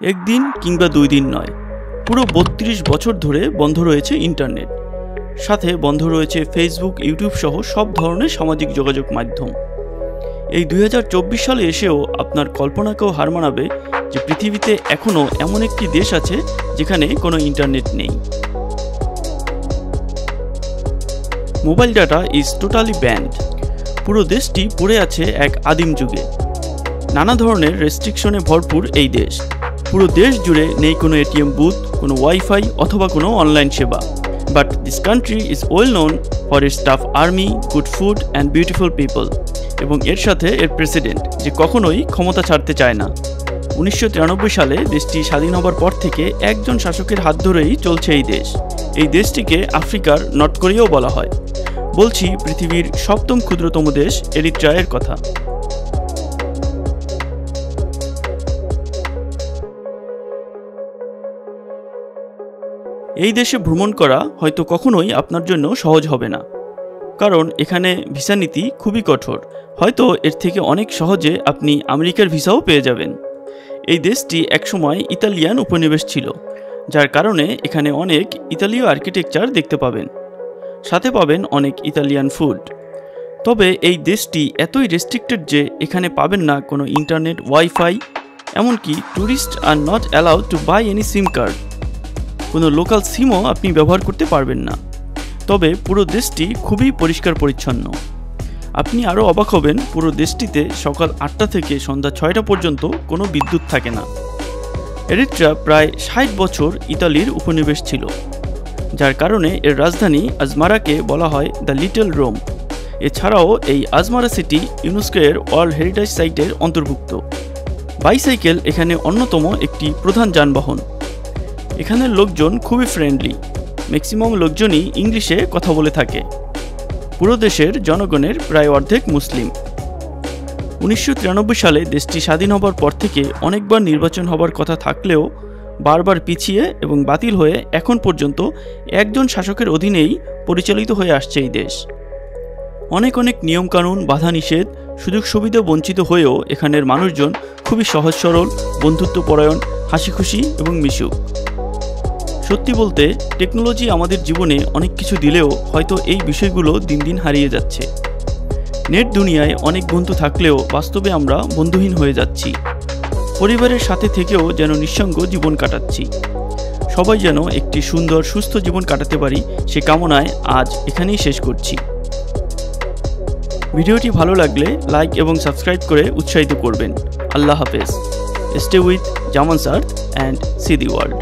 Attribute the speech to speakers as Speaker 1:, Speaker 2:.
Speaker 1: একদিন কিংবা 2 দিন নয়, পুরো 32 বছর ধরে বন্ধ রয়েছে ইন্টারনেট। সাথে বন্ধ রয়েছে ফেসবুক, ইউটিউব সহ সব ধরনের সামাজিক যোগাযোগ মাধ্যম। এই 2024 সালে এসেও আপনার কল্পনাকেও হার মানাবে যে পৃথিবীতে এখনও এমন একটি দেশ আছে যেখানে কোনো ইন্টারনেট নেই। Mobile data is totally band. পুরো দেশটি পড়ে আছে এক আদিম যুগে। নানা ধরনের রেস্ট্রিকশনে ভরপুর এই দেশ। পুরো দেশ জুড়ে নেই কোনো এটিএম বুথ, কোনো ওয়াইফাই অথবা কোনো অনলাইন সেবা। But this country is well known for its tough army, good food and beautiful people. এবং এর সাথে এর প্রেসিডেন্ট যে কখনোই ক্ষমতা ছাড়তে চায় না। 1993 সালে দেশটি স্বাধীন হবার পর থেকে একজন শাসকের হাত ধরেই চলছে এই দেশ। এই দেশটিকে আফ্রিকার নর্থ কোরিয়াও বলা হয়। বলছি পৃথিবীর 7ম ক্ষুদ্রতম দেশ এরিট্রিয়ার কথা। এই দেশে ভ্রমণ করা হয়তো কখনোই আপনার জন্য সহজ হবে না, কারণ এখানে ভিসা নীতি খুবই কঠোর। হয়তো এর থেকে অনেক সহজে আপনি আমেরিকার ভিসাও পেয়ে যাবেন। এই দেশটি একসময় ইতালিয়ান উপনিবেশ ছিল, যার কারণে এখানে অনেক ইতালীয় আর্কিটেকচার দেখতে পাবেন। সাথে পাবেন অনেক ইতালিয়ান ফুড। তবে এই দেশটি এতই রেস্ট্রিক্টেড যে এখানে পাবেন না কোনো ইন্টারনেট, ওয়াইফাই, এমনকি tourist are not allowed to buy any SIM card. কোনো লোকাল সিমও আপনি ব্যবহার করতে পারবেন না। তবে পুরো দেশটি খুবই পরিষ্কার পরিচ্ছন্ন। আপনি আরও অবাক হবেন, পুরো দেশটিতে সকাল 8টা থেকে সন্ধ্যা 6টা পর্যন্ত কোনো বিদ্যুৎ থাকে না। এরিট্রিয়া প্রায় 60 বছর ইতালির উপনিবেশ ছিল, যার কারণে এর রাজধানী আজমারাকে বলা হয় দ্য লিটল রোম। এছাড়াও এই আজমারা সিটি ইউনেস্কো এর ওয়ার্ল্ড হেরিটেজ সাইটের অন্তর্ভুক্ত। বাইসাইকেল এখানে অন্যতম একটি প্রধান যানবাহন। এখানের লোকজন খুবই ফ্রেন্ডলি। ম্যাক্সিমাম লোকজনই ইংলিশে কথা বলে থাকে। পুরো দেশের জনগণের প্রায় অর্ধেক মুসলিম। 1993 সালে দেশটি স্বাধীন হবার পর থেকে অনেকবার নির্বাচন হবার কথা থাকলেও বারবার পিছিয়ে এবং বাতিল হয়ে এখন পর্যন্ত একজন শাসকের অধীনেই পরিচালিত হয়ে আসছে এই দেশ। অনেক নিয়মকানুন, বাধা নিষেধ, সুযোগ সুবিধা বঞ্চিত হয়েও এখানের মানুষজন খুবই সহজ সরল, বন্ধুত্বপরায়ণ, হাসি খুশি এবং মিশুক। সত্যি বলতে টেকনোলজি আমাদের জীবনে অনেক কিছু দিলেও হয়তো এই বিষয়গুলো দিন দিন হারিয়ে যাচ্ছে। নেট দুনিয়ায় অনেক বন্ধু থাকলেও বাস্তবে আমরা বন্ধুহীন হয়ে যাচ্ছি। পরিবারের সাথে থেকেও যেন নিঃসঙ্গ জীবন কাটাচ্ছি। সবাই যেন একটি সুন্দর সুস্থ জীবন কাটাতে পারি সে কামনায় আজ এখানেই শেষ করছি। ভিডিওটি ভালো লাগলে লাইক এবং সাবস্ক্রাইব করে উৎসাহিত করবেন। আল্লাহ হাফেজ। Stay with Zaman's earth and see the world.